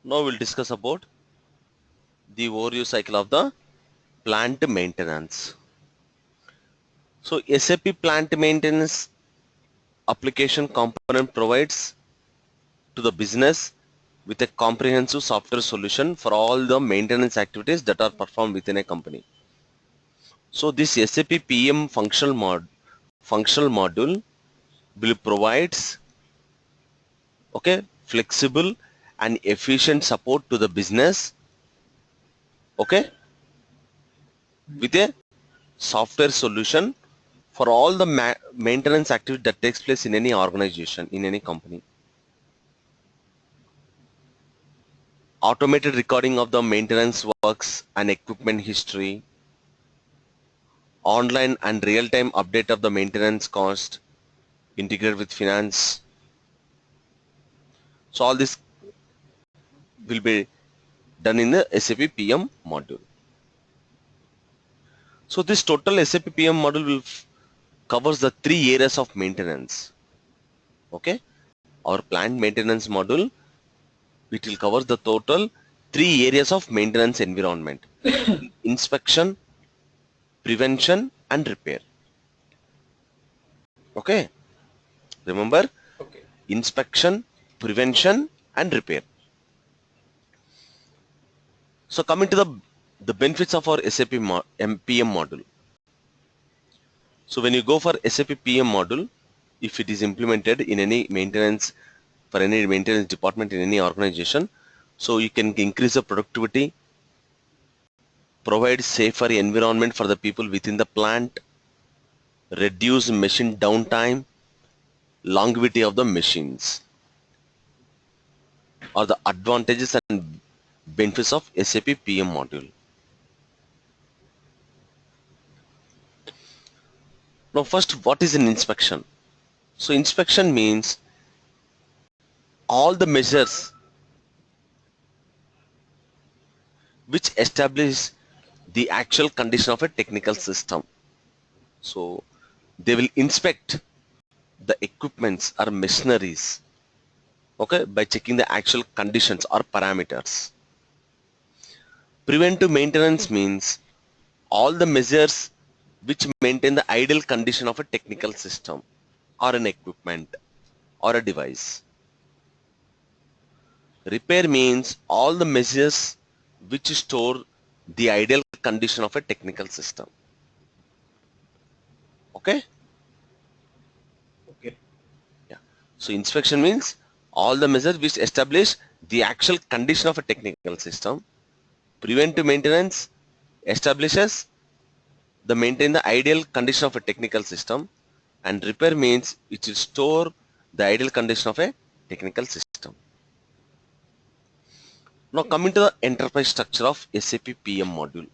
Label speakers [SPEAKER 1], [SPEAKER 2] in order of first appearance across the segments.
[SPEAKER 1] Now we'll discuss about the overview cycle of the plant maintenance. So SAP plant maintenance application component provides to the business with a comprehensive software solution for all the maintenance activities that are performed within a company. So this SAP PM functional module will provides flexible and efficient support to the business with a software solution for all the maintenance activity that takes place in any organization, in any company. Automated recording of the maintenance works and equipment history, online and real-time update of the maintenance cost, integrated with finance. So all this will be done in the SAP PM module. So this total SAP PM module will covers the 3 areas of maintenance. Our plant maintenance module, it will cover the total 3 areas of maintenance environment: inspection, prevention, and repair. Remember,
[SPEAKER 2] Okay.
[SPEAKER 1] inspection, prevention, and repair. So coming to the benefits of our SAP PM module. So when you go for SAP PM module, if it is implemented in any maintenance, for any maintenance department in any organization, so you can increase the productivity, provide safer environment for the people within the plant, reduce machine downtime, longevity of the machines are the advantages and benefits of SAP PM module. Now first, what is an inspection? So inspection means all the measures which establish the actual condition of a technical system. So they will inspect the equipments or machineries by checking the actual conditions or parameters. Preventive maintenance means all the measures which maintain the ideal condition of a technical system or an equipment or a device. Repair means all the measures which store the ideal condition of a technical system. Okay?
[SPEAKER 2] Okay.
[SPEAKER 1] Yeah. So inspection means all the measures which establish the actual condition of a technical system. Preventive maintenance establishes the maintain the ideal condition of a technical system, and repair means it will store the ideal condition of a technical system. Now coming to the enterprise structure of SAP PM module.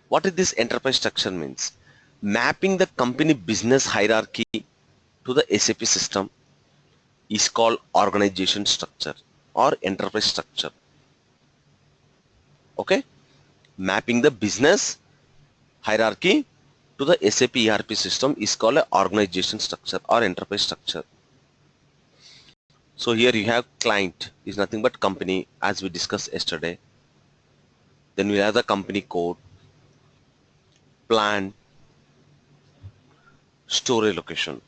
[SPEAKER 1] What is this enterprise structure means? Mapping the company business hierarchy to the SAP system is called organization structure or enterprise structure. Mapping the business hierarchy to the SAP ERP system is called an organization structure or enterprise structure. So here you have client is nothing but company, as we discussed yesterday. Then we have the company code, plan, storage location.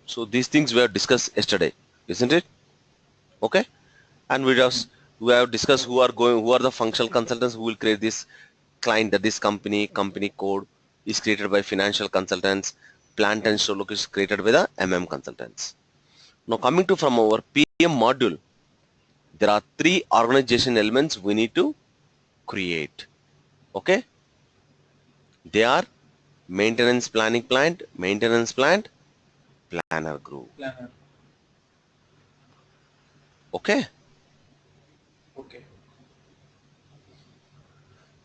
[SPEAKER 1] So these things we have discussed yesterday, isn't it? And we have discussed who are the functional consultants who will create this client, that this company code is created by financial consultants, plant and store location is created by the consultants. Now coming to from our PM module, there are 3 organization elements we need to create. They are maintenance planning plant, maintenance plant, planner group.
[SPEAKER 2] Planner.
[SPEAKER 1] Okay.
[SPEAKER 2] Okay.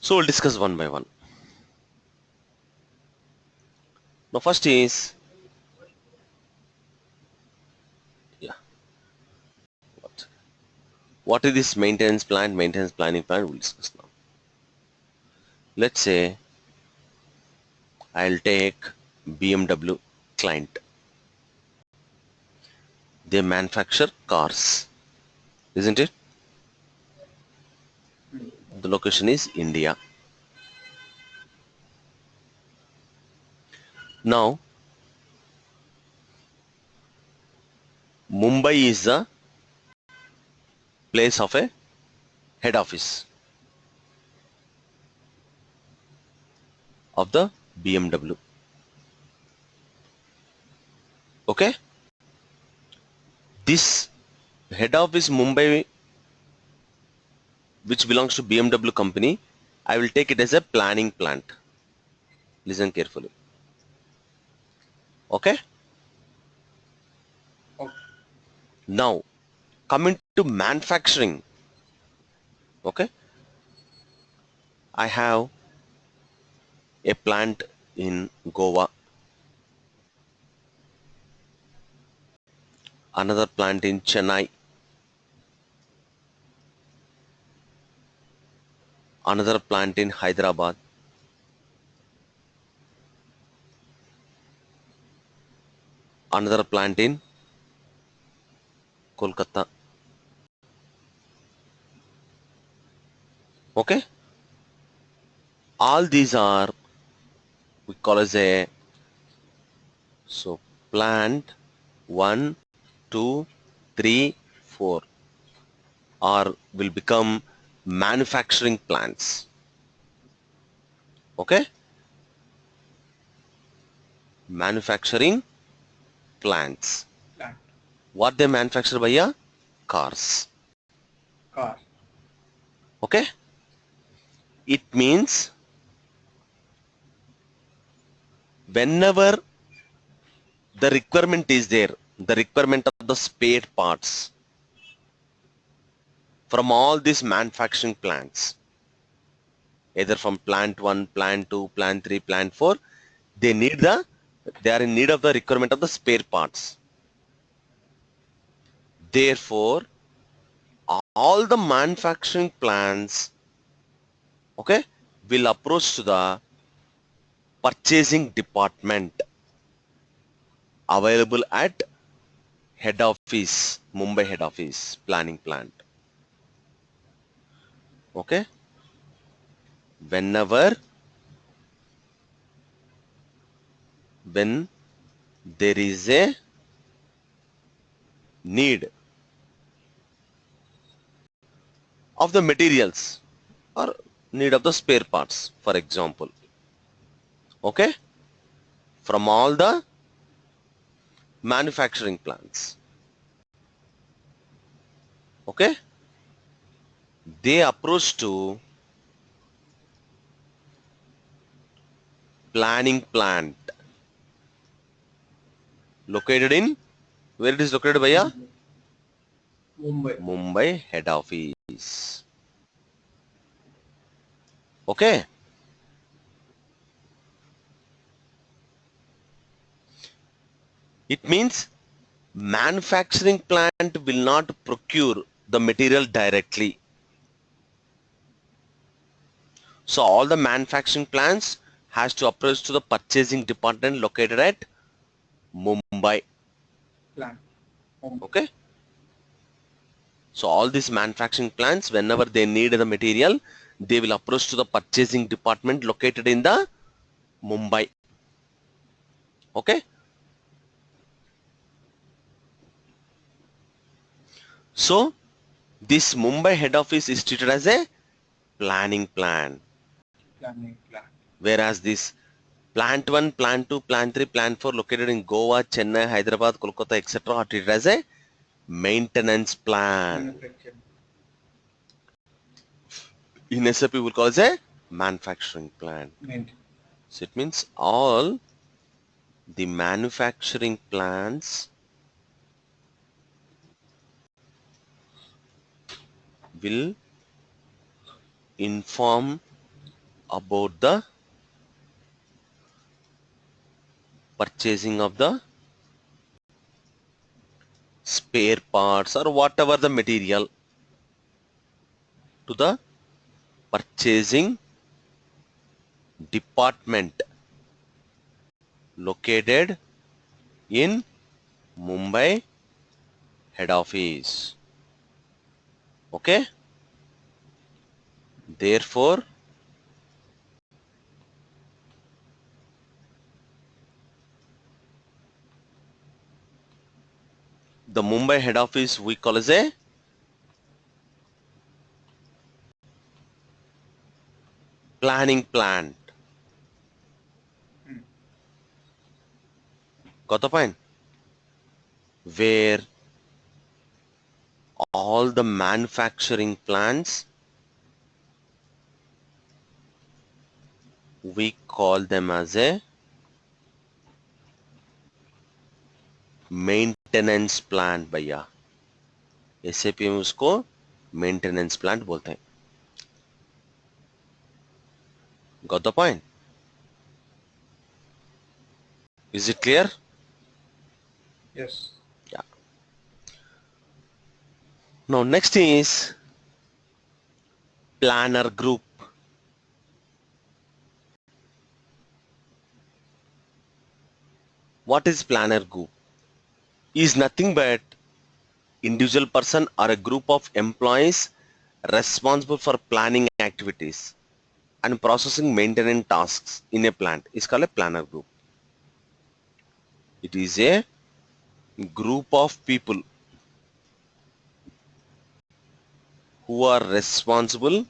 [SPEAKER 1] So we'll discuss one by one. Now first is, what is this maintenance plant, maintenance planning plant? We'll discuss now. Let's say I'll take BMW client. They manufacture cars. isn't it?
[SPEAKER 2] Hmm.
[SPEAKER 1] The location is India. Now, Mumbai is the place of a head office of the BMW. Okay? This head office Mumbai, which belongs to BMW company, I will take it as a planning plant. Listen carefully. Okay?
[SPEAKER 2] Okay.
[SPEAKER 1] Now, coming to manufacturing. Okay? I have a plant in Goa, another plant in Chennai, another plant in Hyderabad, another plant in Kolkata. Okay? All these are we call as a so plant 1, 2, 3, 4 or will become manufacturing plants. Okay? Manufacturing plants.
[SPEAKER 2] Plant.
[SPEAKER 1] What they manufacture by cars.
[SPEAKER 2] Car.
[SPEAKER 1] Okay? It means whenever the requirement is there, the requirement of the spare parts from all these manufacturing plants, either from plant 1, plant 2, plant 3, plant 4, they are in need of the requirement of the spare parts. Therefore, all the manufacturing plants, okay, will approach to the purchasing department available at head office, Mumbai head office, planning plant. Okay, whenever when there is a need of the materials or need of the spare parts, for example, okay, from all the manufacturing plants, okay, they approach to planning plant located in where it is located by
[SPEAKER 2] Mumbai. Mumbai.
[SPEAKER 1] Mumbai head office. Okay, it means manufacturing plant will not procure the material directly. So all the manufacturing plants has to approach to the purchasing department located at Mumbai.
[SPEAKER 2] Plant. Mumbai.
[SPEAKER 1] Okay. So all these manufacturing plants, whenever they need the material, they will approach to the purchasing department located in the Mumbai. Okay. So this Mumbai head office is treated as a planning plant,
[SPEAKER 2] Planning plant.
[SPEAKER 1] whereas this plant 1, plant 2, plant 3, plant 4 located in Goa, Chennai, Hyderabad, Kolkata, etc. are treated as a maintenance plant.
[SPEAKER 2] Manufacturing.
[SPEAKER 1] In SAP, we will call it a manufacturing plant.
[SPEAKER 2] Maintenance.
[SPEAKER 1] So it means all the manufacturing plants will inform about the purchasing of the spare parts or whatever the material to the purchasing department located in Mumbai head office. Okay, therefore the Mumbai head office we call as a planning plant. Got the point? Where all the manufacturing plants, we call them as a maintenance plant भैया. SAP में उसको maintenance plant बोलते हैं. Got the point? Is it clear?
[SPEAKER 2] Yes.
[SPEAKER 1] Yeah. Now next is planner group. What is planner group? Is nothing but individual person or a group of employees responsible for planning activities and processing maintenance tasks in a plant is called a planner group. It is a group of people who are responsible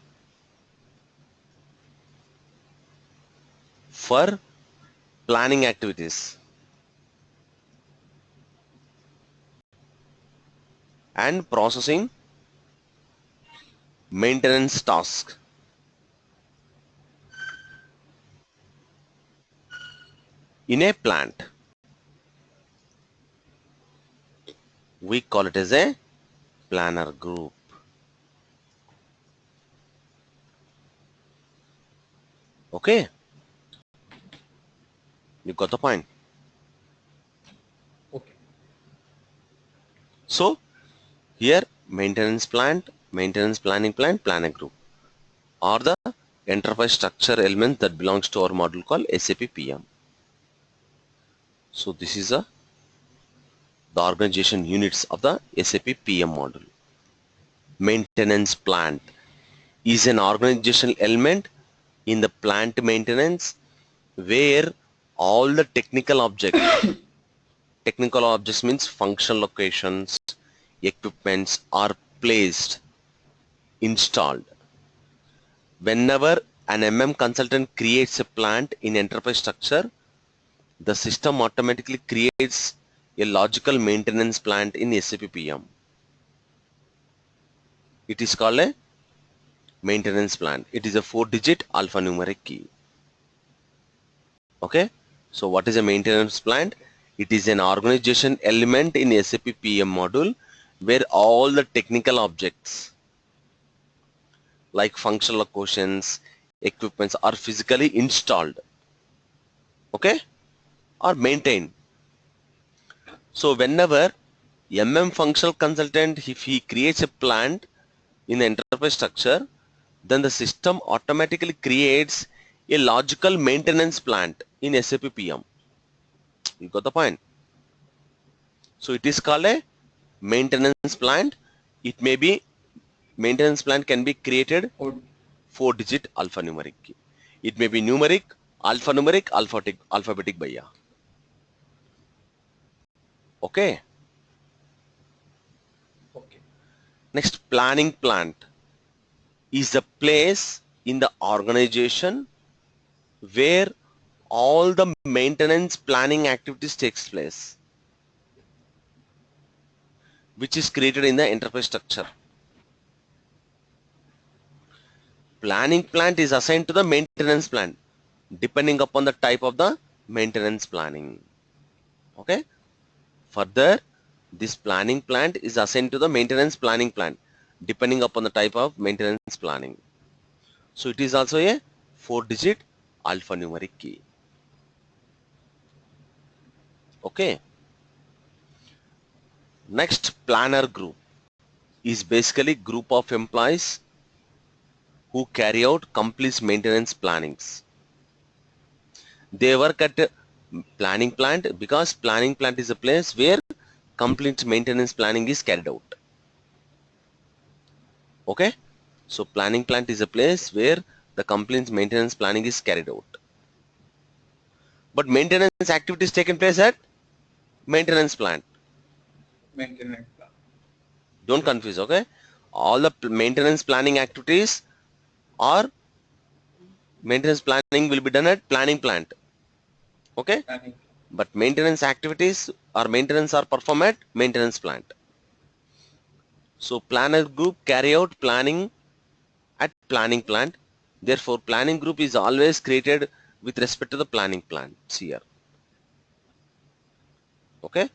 [SPEAKER 1] for planning activities and processing maintenance tasks in a plant. We call it as a planner group. Okay, you got the point.
[SPEAKER 2] Okay.
[SPEAKER 1] So here maintenance plant, maintenance planning plant, planner group are the enterprise structure elements that belongs to our module called SAP PM. So this is the organization units of the SAP PM module. Maintenance plant is an organizational element in the plant maintenance where all the technical objects means functional locations, equipments are placed, installed. Whenever an consultant creates a plant in enterprise structure, the system automatically creates a logical maintenance plant in SAP PM. It is called a maintenance plant. It is a 4-digit alphanumeric key. Okay, so what is a maintenance plant? It is an organization element in SAP PM module where all the technical objects like functional locations, equipments are physically installed, okay, or maintained. So whenever functional consultant, if he creates a plant in the enterprise structure, then the system automatically creates a logical maintenance plant in SAP PM. You got the point? So it is called a maintenance plant. It may be maintenance plant can be created 4-digit alphanumeric key. It may be numeric, alphanumeric, alphabetic bhaiya. Okay.
[SPEAKER 2] Okay.
[SPEAKER 1] Next, planning plant is the place in the organization where all the maintenance planning activities takes place, which is created in the enterprise structure. Planning plant is assigned to the maintenance plant depending upon the type of the maintenance planning. Okay. Further, this planning plant is assigned to the maintenance planning plant depending upon the type of maintenance planning. So it is also a 4-digit alphanumeric key. Okay. Next, planner group is basically group of employees who carry out complete maintenance plannings. They work at planning plant because planning plant is a place where complete maintenance planning is carried out. Okay, so planning plant is a place where the company's maintenance planning is carried out. But maintenance activities taken place at maintenance plant.
[SPEAKER 2] Maintenance plan.
[SPEAKER 1] Don't confuse, okay? All the maintenance planning activities or maintenance planning will be done at planning plant. Okay?
[SPEAKER 2] Planning.
[SPEAKER 1] But maintenance activities or maintenance are performed at maintenance plant. So planner group carry out planning at planning plant. Therefore, planning group is always created with respect to the planning plants here. Okay?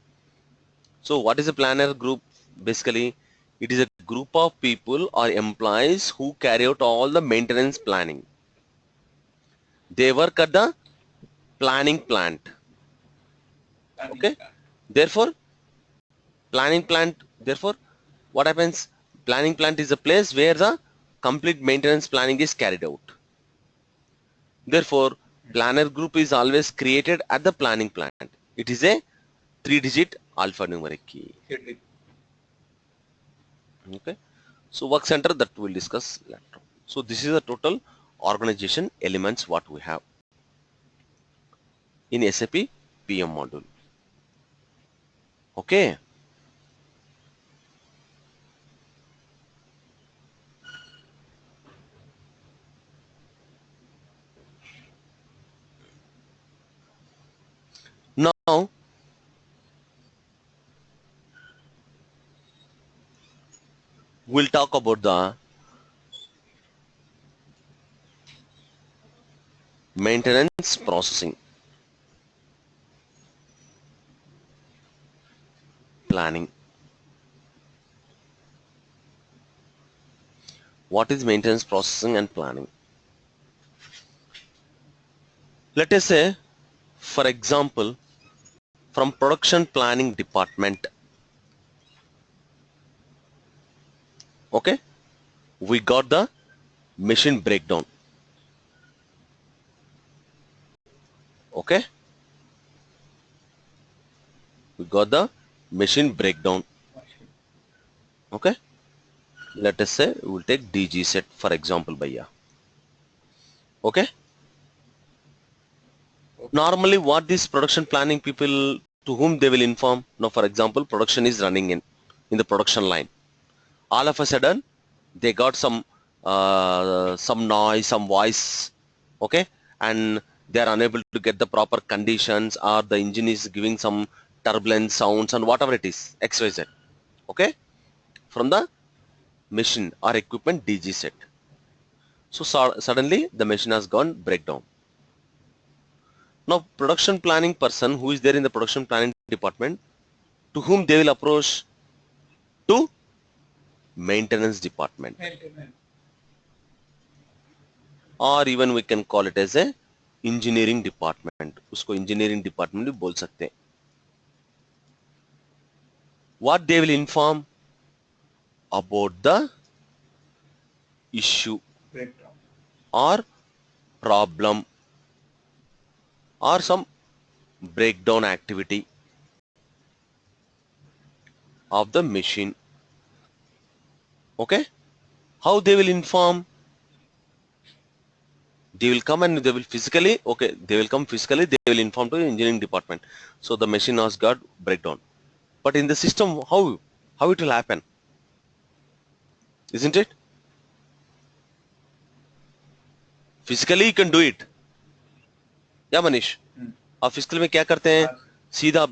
[SPEAKER 1] So what is a planner group? Basically, it is a group of people or employees who carry out all the maintenance planning. They work at the planning plant.
[SPEAKER 2] Planning
[SPEAKER 1] Okay?
[SPEAKER 2] plan.
[SPEAKER 1] Therefore, planning plant, therefore, what happens? Planning plant is a place where the complete maintenance planning is carried out. Therefore, planner group is always created at the planning plant. It is a 3-digit alphanumeric key. Okay. So work center, that we'll discuss later. So this is the total organization elements what we have in SAP PM module. Okay. Now we'll talk about the maintenance processing planning. What is maintenance processing and planning? Let us say, for example, from production planning department, okay, we got the machine breakdown. Okay, we got the machine breakdown. Okay, let us say we will take DG set for example, Bhaiya. Okay, normally what this production planning people, to whom they will inform? Now, for example, production is running in the production line. All of a sudden, they got some noise, some voice, okay, and they are unable to get the proper conditions, or the engine is giving some turbulence sounds and whatever it is, XYZ, okay, from the machine or equipment DG set. So suddenly the machine has gone breakdown. Now production planning person who is there in the production planning department, to whom they will approach? To maintenance department,
[SPEAKER 2] Maintenance.
[SPEAKER 1] or even we can call it as a engineering department. उसको engineering department भी बोल सकते हैं. What they will inform? About the issue
[SPEAKER 2] Breakdown.
[SPEAKER 1] or problem or some breakdown activity of the machine. Okay, how they will inform? They will come and they will physically, okay, they will come physically, they will inform to the engineering department. So the machine has got breakdown. But in the system, how it will happen? Isn't it? Physically you can do it. या मनीष, आप physical में क्या करते हैं? सीधा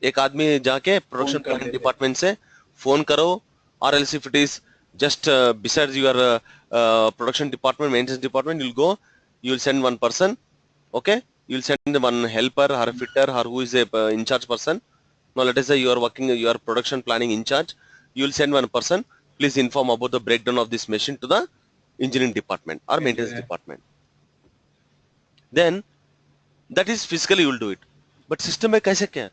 [SPEAKER 1] एक आदमी जाके प्रोडक्शन प्लानिंग डिपार्टमेंट से फोन करो, और else if it is just besides your production department, maintenance department, you'll go, you'll send one person, okay, you'll send one helper or a fitter or who is a in charge person. Now let us say you are working, you are production planning in charge, you'll send one person, please inform about the breakdown of this machine to the engineering department or maintenance department. Then that is physically you will do it, but system में कैसे क्या?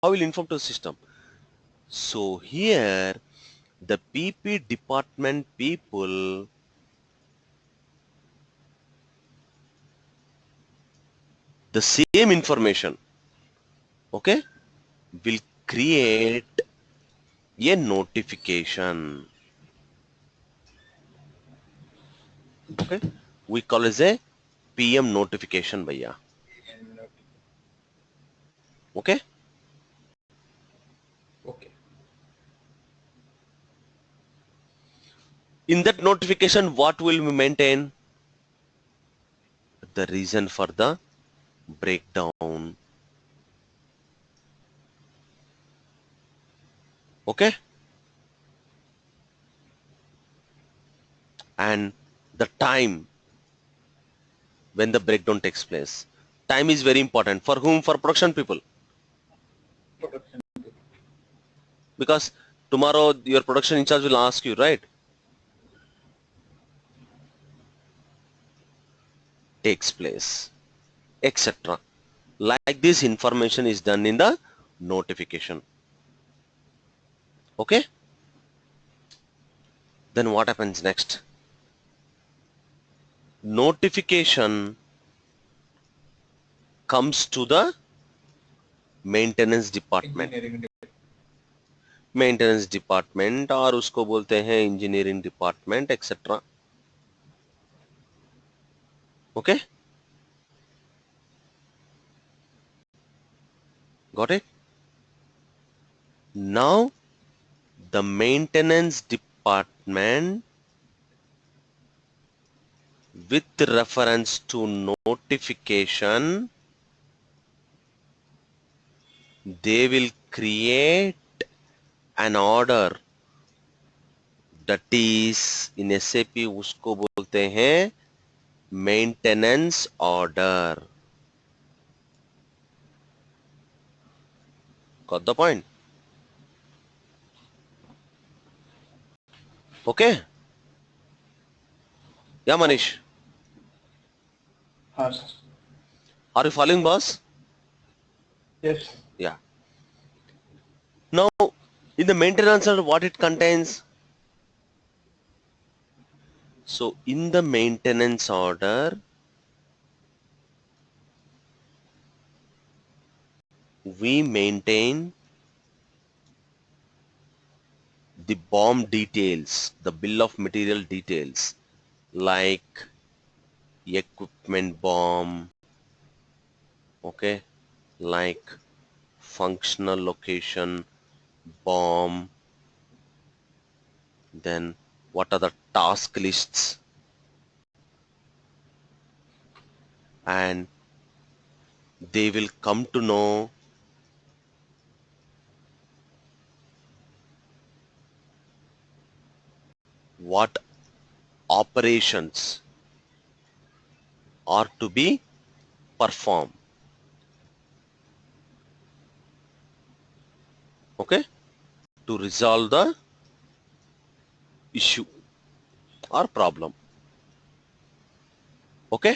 [SPEAKER 1] How will inform to the system? So here the PP department people the same information, okay, will create a notification. Okay, we call as a PM notification, bhaiya.
[SPEAKER 2] And
[SPEAKER 1] Okay,
[SPEAKER 2] okay.
[SPEAKER 1] in that notification, what will we maintain? The reason for the breakdown. Okay, and the time when the breakdown takes place. Time is very important. For whom? For production people.
[SPEAKER 2] Production.
[SPEAKER 1] Because tomorrow your production in charge will ask you, right? Takes place, etc. Like this information is done in the notification. Okay? Then what happens next? Notification comes to the maintenance department.
[SPEAKER 2] Engineering.
[SPEAKER 1] Maintenance department और उसको बोलते हैं engineering department etcetera. Okay, got it. Now the maintenance department, with reference to notification, they will create an order, that is in SAP उसको बोलते हैं maintenance order. Got the point? Okay? Yeah, Manish.
[SPEAKER 2] Sir.
[SPEAKER 1] Are you following, boss?
[SPEAKER 2] Yes.
[SPEAKER 1] Yeah. Now, in the maintenance order, what it contains? So, in the maintenance order, we maintain the BOM details, the bill of material details, like equipment BOM, okay, like functional location BOM, then what are the task lists, and they will come to know what operations are to be performed, okay, to resolve the issue or problem. Okay,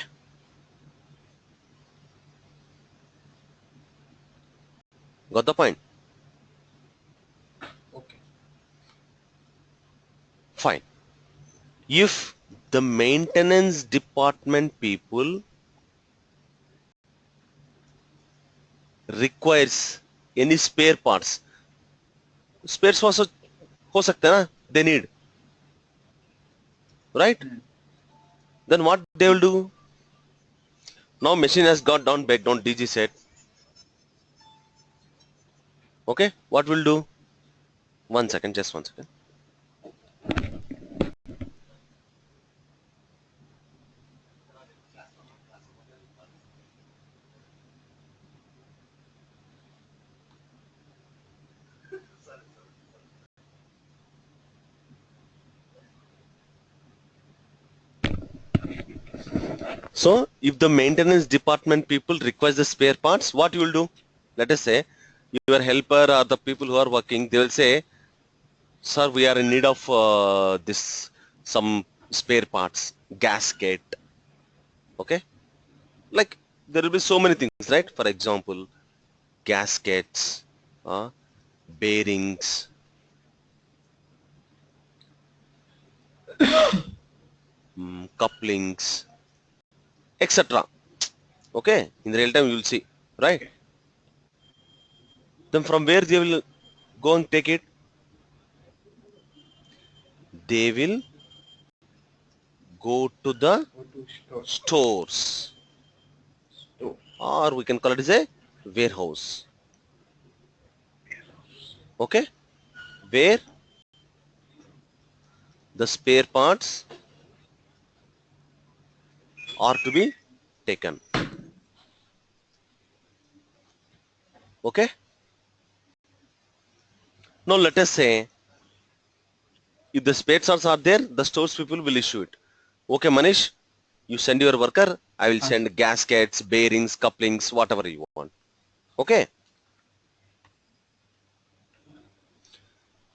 [SPEAKER 1] got the point?
[SPEAKER 2] Okay.
[SPEAKER 1] Fine. If the maintenance department people requires any spare parts, spares also हो सकते हैं ना, they need, right? Then what they will do? Now machine has got down background DG set. Okay, what will do? 1 second, just 1 second. So if the maintenance department people request the spare parts, what you will do? Let us say your helper or the people who are working, they will say, sir, we are in need of this some spare parts, gasket. Okay, like there will be so many things, right? For example, gaskets, bearings, couplings, etc. Okay, in real time you will see, right?
[SPEAKER 2] Okay.
[SPEAKER 1] Then from where they will go and take it? They will go to the
[SPEAKER 2] Go to store.
[SPEAKER 1] stores,
[SPEAKER 2] Store.
[SPEAKER 1] or we can call it as a warehouse. Okay, where the spare parts are to be taken. Okay, now let us say if the spare parts are there, the stores people will issue it. Okay, Manish, you send your worker, I will send gaskets, bearings, couplings, whatever you want. Okay,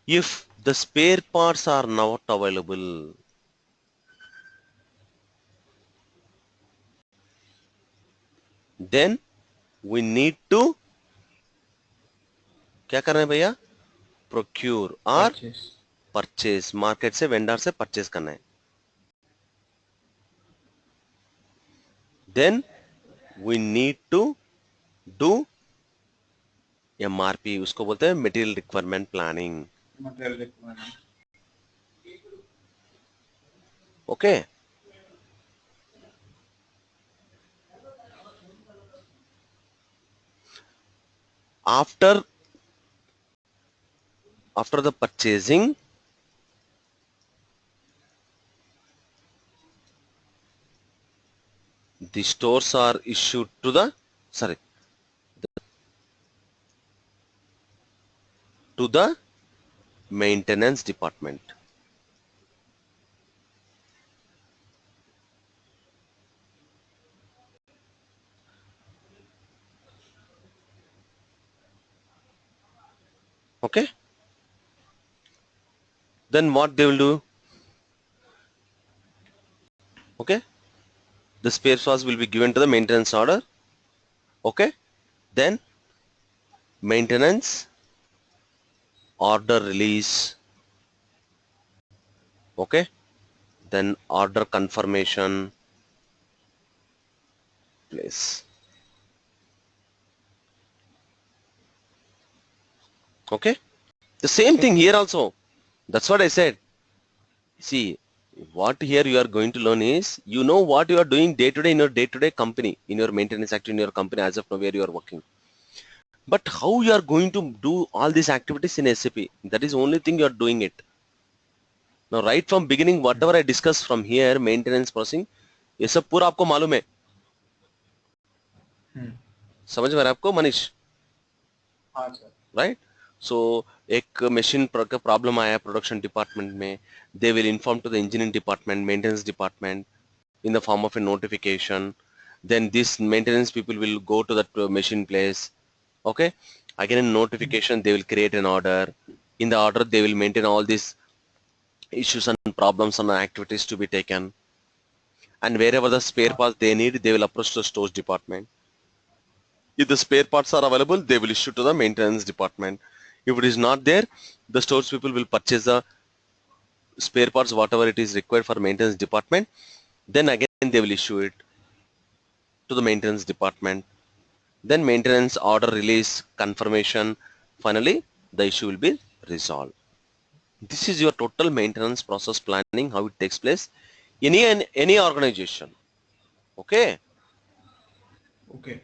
[SPEAKER 1] if the spare parts are not available, then we need to क्या करना है भैया? Procure or
[SPEAKER 2] Purchase.
[SPEAKER 1] purchase. Market से vendor से purchase करना है. Then we need to do MRP, उसको बोलते हैं Material Requirement Planning.
[SPEAKER 2] Material requirement.
[SPEAKER 1] Okay. After the purchasing, the stores are issued to the to the maintenance department. Okay. Then what they will do? Okay. The spare parts will be given to the maintenance order. Okay. Then maintenance order release. Okay. Then order confirmation place. Okay. The same thing here also. That's what I said. See, what here you are going to learn is, you know what you are doing day to day in your day-to-day company, in your maintenance activity in your company as of now where you are working. But how you are going to do all these activities in SAP? That is the only thing you are doing it. Now right from beginning, whatever I discuss from here, maintenance processing, ये सब पूरा आपको मालूम है. समझ में आ रहा है आपको मनीष?
[SPEAKER 2] हाँ सर.
[SPEAKER 1] राइट. सो एक मशीन का प्रॉब्लम आया प्रोडक्शन डिपार्टमेंट में, they will inform to the engineering department, maintenance department in the form of a notification. Then this maintenance people will go to that machine place. Okay, again in notification they will create an order. In the order they will maintain all these issues and problems and activities to be taken, and wherever the spare parts they need, they will approach the stores department. If the spare parts are available, they will issue to the maintenance department. If it is not there, the stores people will purchase the spare parts whatever it is required for maintenance department. Then again they will issue it to the maintenance department. Then maintenance order release confirmation. Finally, the issue will be resolved. This is your total maintenance process planning, how it takes place in any organization. Okay,
[SPEAKER 2] Okay.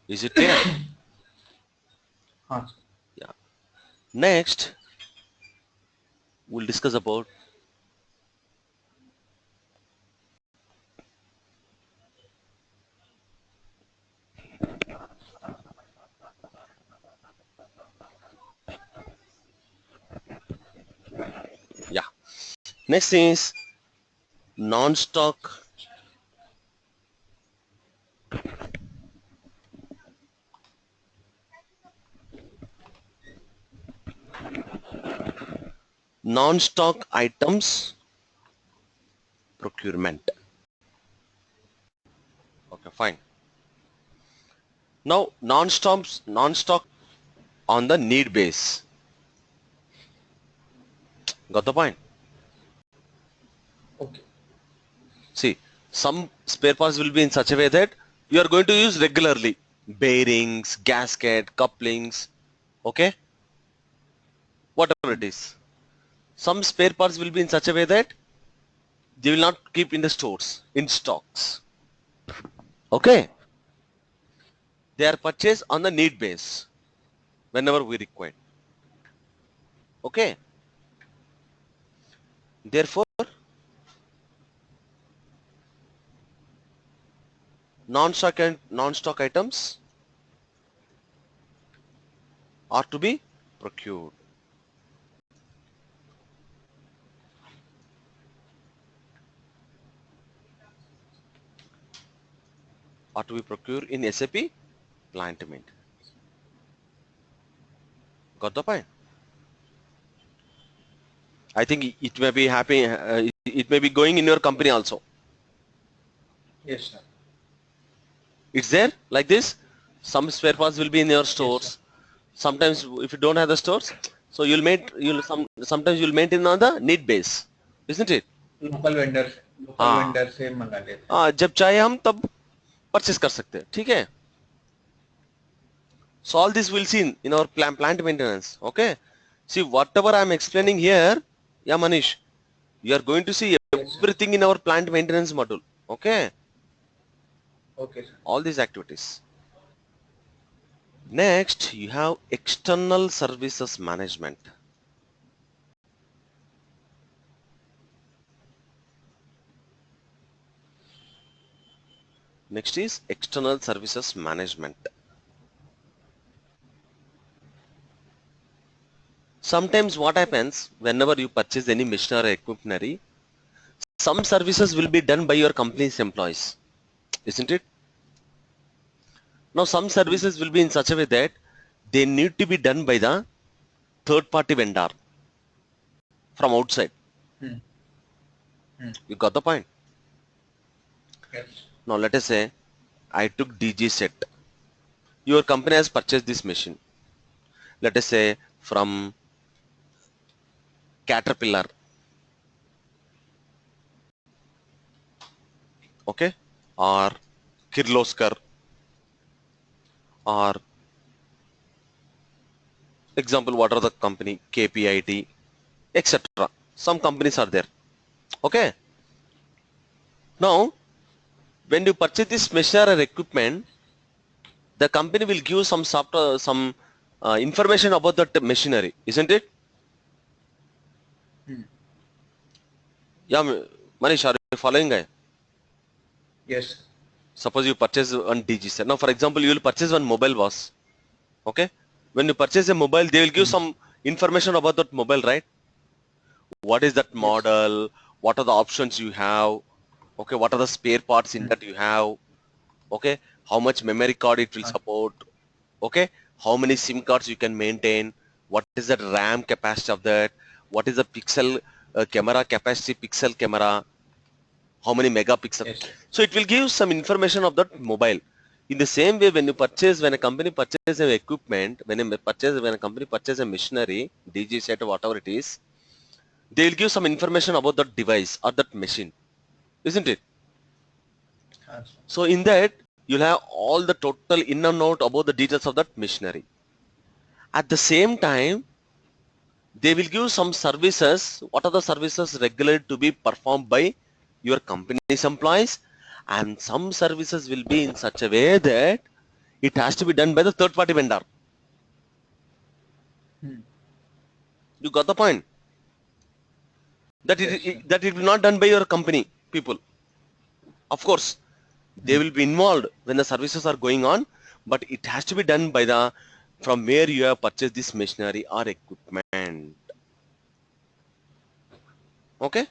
[SPEAKER 1] is it clear?
[SPEAKER 2] हाँ sir.
[SPEAKER 1] Yeah. Next, we'll discuss about next is non-stock items procurement. Okay, fine. Now non-stock on the need base. Got the point?
[SPEAKER 2] Okay.
[SPEAKER 1] See, some spare parts will be in such a way that you are going to use regularly. Bearings, gasket, couplings, okay? Whatever it is. Some spare parts will be in such a way that They will not keep in the stores, in stocks. Okay? They are purchased on the need base whenever we require. Okay? Therefore, non-stock and non-stock items are to be procured. Are to be procured in SAP plant maintenance. Got the point? I think it may be happening. It may be going in your company also.
[SPEAKER 2] Yes, sir.
[SPEAKER 1] It's there like this. Some spare parts will be in your
[SPEAKER 2] Yes, sir.
[SPEAKER 1] stores. Sometimes if you don't have the stores, so sometimes you'll maintain on the need base, isn't it?
[SPEAKER 2] Local
[SPEAKER 1] हाँ
[SPEAKER 2] vendor से मंगा लेते हैं.
[SPEAKER 1] हाँ जब चाहे हम तब परचेस कर सकते हैं, ठीक है. So all this we'll see in our plant maintenance. Okay. See whatever I'm explaining here, yeah Manish, you are going to see
[SPEAKER 2] Yes, sir.
[SPEAKER 1] everything in our plant maintenance module. Okay.
[SPEAKER 2] Okay, sir.
[SPEAKER 1] All these activities. Next, you have external services management. Next is external services management. Sometimes what happens whenever you purchase any machinery or equipment, some services will be done by your company's employees, isn't it? Now some services will be in such a way that they need to be done by the third party vendor from outside.
[SPEAKER 2] Hmm. Hmm.
[SPEAKER 1] You got the point?
[SPEAKER 2] Yes.
[SPEAKER 1] Now let us say I took DG set. Your company has purchased this machine. Let us say from Caterpillar. Okay? Or Kirloskar or example what are the company KPIT etc. Some companies are there. Okay? Now when you purchase this machinery or equipment, the company will give some software, some information about that machinery, isn't it?
[SPEAKER 2] Hmm.
[SPEAKER 1] Yeah, Manish, are you following?
[SPEAKER 2] Yes, sir.
[SPEAKER 1] Suppose you purchase one DG set. Now, for example, you will purchase one mobile boss. Okay? When you purchase a mobile, they will give
[SPEAKER 2] Hmm.
[SPEAKER 1] some information about that mobile, right? What is that
[SPEAKER 2] Yes.
[SPEAKER 1] model? What are the options you have? Okay, what are the spare parts in
[SPEAKER 2] Hmm.
[SPEAKER 1] that you have? Okay, how much memory card it will
[SPEAKER 2] Huh.
[SPEAKER 1] support? Okay, how many SIM cards you can maintain? What is the RAM capacity of that? What is the pixel camera capacity, pixel camera? How many megapixel?
[SPEAKER 2] Yes, sir.
[SPEAKER 1] So it will give some information of that mobile. In the same way, when a company purchases an equipment, when a company purchases a machinery, DG set, whatever it is, they will give some information about that device or that machine, isn't it?
[SPEAKER 2] हाँ, sir.
[SPEAKER 1] So in that, you'll have all the total in and out about the details of that machinery. At the same time, they will give some services. What are the services regulated to be performed by your company's employees? And some services will be in such a way that it has to be done by the third party vendor.
[SPEAKER 2] Hmm.
[SPEAKER 1] You got the point? That
[SPEAKER 2] Yes, sir.
[SPEAKER 1] that it will not done by your company people. Of course, they
[SPEAKER 2] Hmm.
[SPEAKER 1] will be involved when the services are going on, but it has to be done by the from where you have purchased this machinery or equipment. Okay?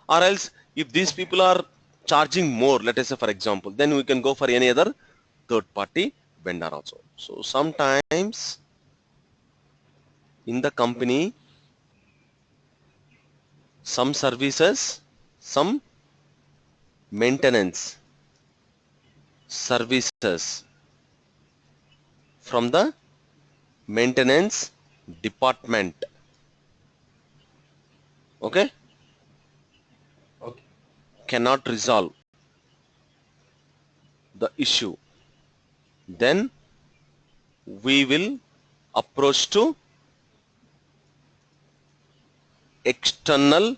[SPEAKER 1] Or else if these
[SPEAKER 2] Okay.
[SPEAKER 1] people are charging more, let us say for example, then we can go for any other third party vendor also. So sometimes in the company, some services, some maintenance services from the maintenance department, okay,
[SPEAKER 2] Okay.
[SPEAKER 1] cannot resolve the issue, then we will approach to external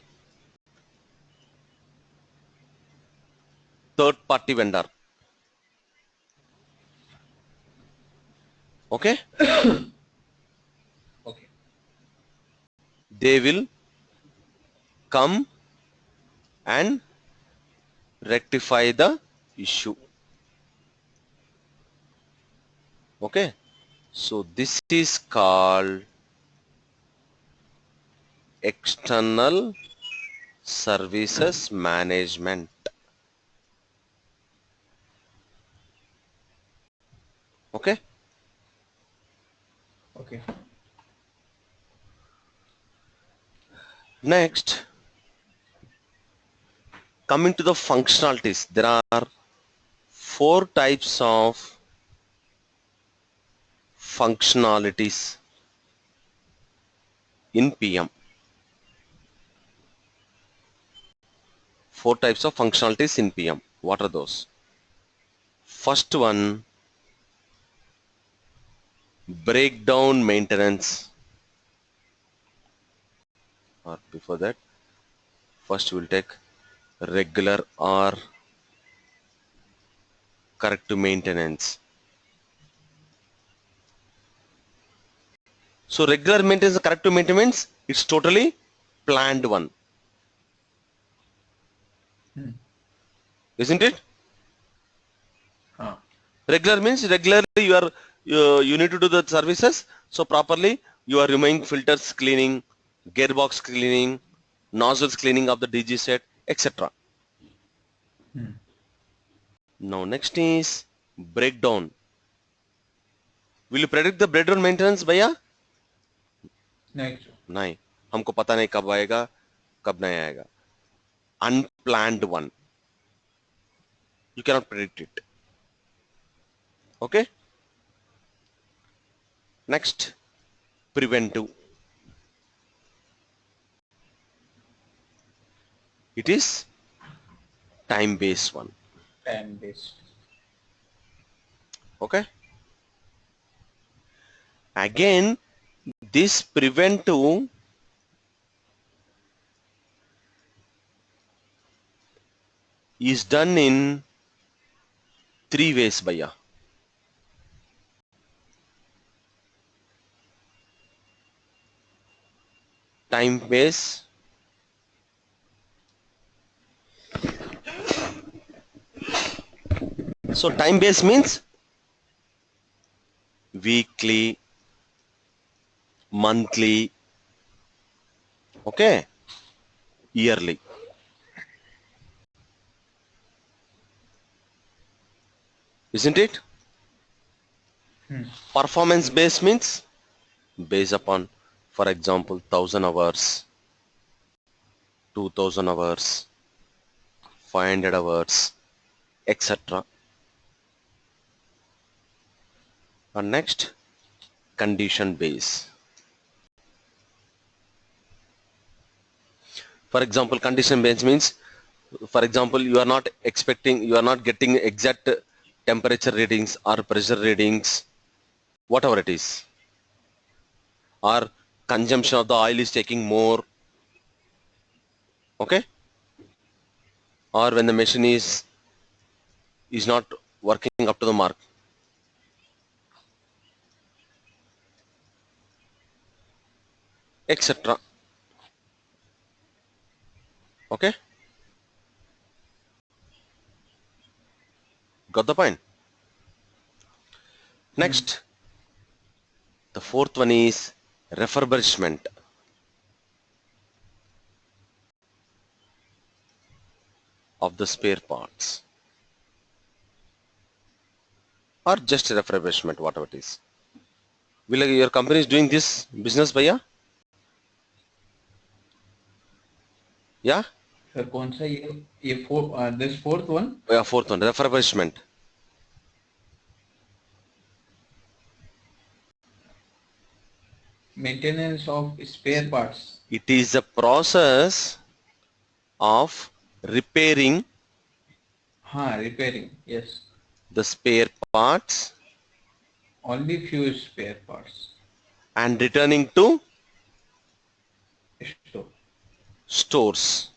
[SPEAKER 1] third party vendor. Okay,
[SPEAKER 2] Okay.
[SPEAKER 1] they will come and rectify the issue. Okay, so this is called external services management. Okay,
[SPEAKER 2] Okay.
[SPEAKER 1] next, coming to the functionalities, there are four types of functionalities in PM. Four types of functionalities in PM. What are those? First one, breakdown maintenance. Or before that, first we'll take regular or corrective maintenance. So regular maintenance and corrective maintenance, it's totally planned one,
[SPEAKER 2] Hmm.
[SPEAKER 1] isn't it?
[SPEAKER 2] Ah.
[SPEAKER 1] Regular means regularly you need to do the services. So properly you are removing filters cleaning, gearbox cleaning, nozzles cleaning of the DG set, etc.
[SPEAKER 2] Hmm.
[SPEAKER 1] Now next is breakdown. Will you predict the breakdown maintenance भैया?
[SPEAKER 2] Next.
[SPEAKER 1] नहीं, हमको पता नहीं कब आएगा, कब नहीं आएगा. Unplanned one. You cannot predict it. Okay. Next, preventive. It is time-based one.
[SPEAKER 2] Time based.
[SPEAKER 1] Okay. Again, this preventive is done in three ways, भैया. Time-based. So time-based means weekly, monthly, okay, yearly. Isn't it?
[SPEAKER 2] Hmm.
[SPEAKER 1] Performance based means based upon, for example, 1000 hours, 2000 hours, 500 hours, etc. And next, condition base. For example, condition base means, for example, you are not expecting, you are not getting exact temperature readings or pressure readings, whatever it is, or consumption of the oil is taking more, okay, or when the machine is not working up to the mark. Etc. Okay, got the point?
[SPEAKER 2] Hmm.
[SPEAKER 1] Next, the fourth one is refurbishment of the spare parts, or just refurbishment, whatever it is. Will your company is doing this business, भैया? Yeah?
[SPEAKER 2] Sir, कौन सा ये this fourth one?
[SPEAKER 1] Yeah, fourth one, refurbishment.
[SPEAKER 2] Maintenance of spare parts.
[SPEAKER 1] It is a process of repairing
[SPEAKER 2] हाँ, repairing. Yes.
[SPEAKER 1] the spare parts
[SPEAKER 2] Only few spare parts.
[SPEAKER 1] and returning to
[SPEAKER 2] Store.
[SPEAKER 1] stores.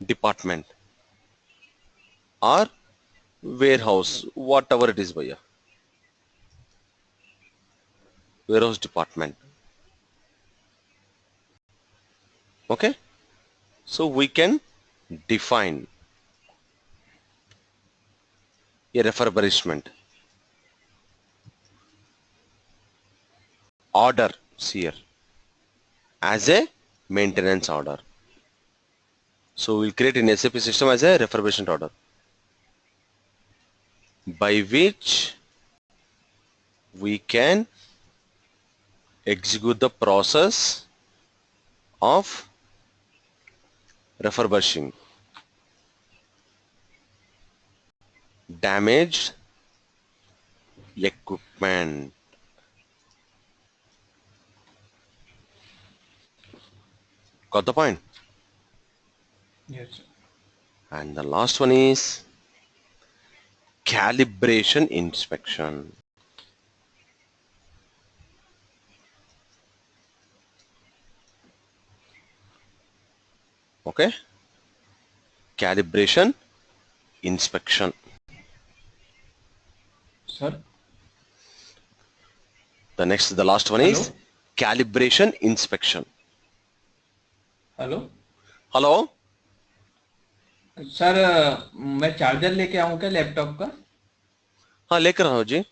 [SPEAKER 1] department or warehouse, whatever it is, bhaiya. Warehouse department. Okay, so we can define a refurbishment order here as a maintenance order. So we'll create an SAP system as a refurbishment order by which we can execute the process of refurbishing damaged equipment. Got the point?
[SPEAKER 2] Yes, sir.
[SPEAKER 1] And the last one is calibration inspection. Okay, calibration inspection.
[SPEAKER 2] Sir,
[SPEAKER 1] The last one is
[SPEAKER 2] hello,
[SPEAKER 1] calibration inspection.
[SPEAKER 2] Hello
[SPEAKER 1] Hello?
[SPEAKER 2] Sir, मैं charger लेके आऊँ क्या laptop का?
[SPEAKER 1] हाँ लेकर आओ जी.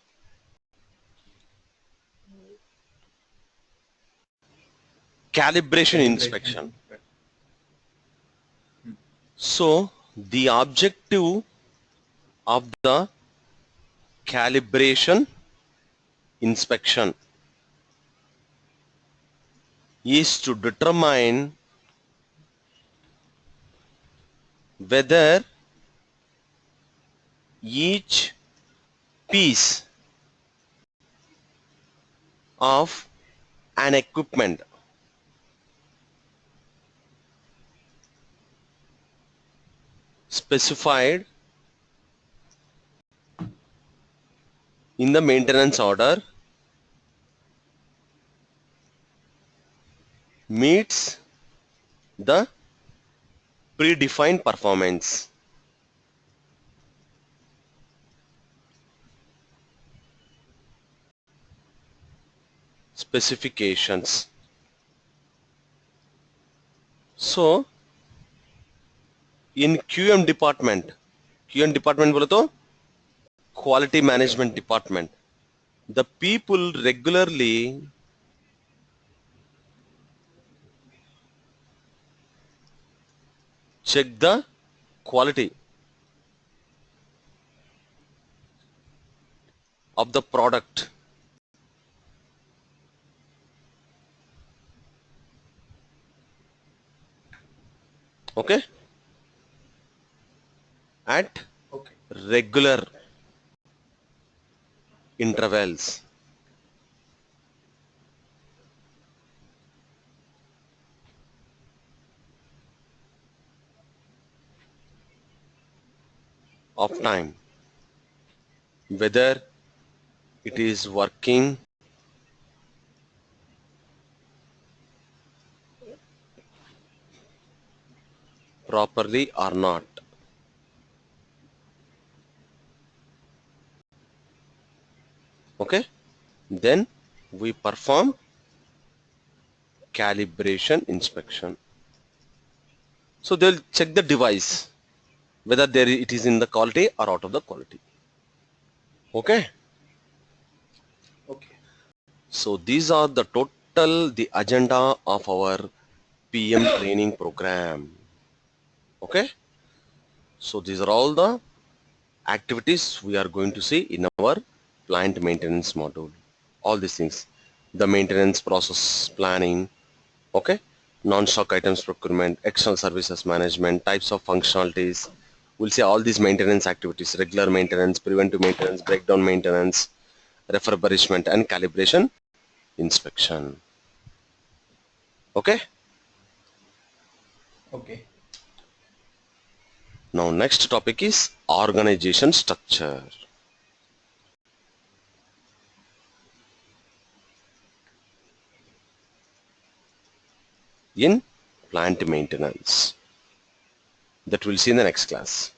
[SPEAKER 1] Calibration
[SPEAKER 2] calibration.
[SPEAKER 1] inspection. So the objective of the calibration inspection is to determine whether each piece of an equipment specified in the maintenance order meets the predefined performance. Specifications. So in QM department बोले तो quality management department, the people regularly check the quality of the product. Okay, at
[SPEAKER 2] okay,
[SPEAKER 1] regular intervals. Of time, whether it is working properly or not. Okay, then we perform calibration inspection. So they'll check the device whether it is in the quality or out of the quality. Okay,
[SPEAKER 2] okay,
[SPEAKER 1] so these are the agenda of our PM training program. Okay, so these are all the activities we are going to see in our plant maintenance module. All these things, the maintenance process planning, okay, non-stock items procurement, external services management, types of functionalities. We'll see all these maintenance activities: regular maintenance, preventive maintenance, breakdown maintenance, refurbishment, and calibration inspection. Okay,
[SPEAKER 2] okay,
[SPEAKER 1] now next topic is organization structure in plant maintenance. that we'll see in the next class.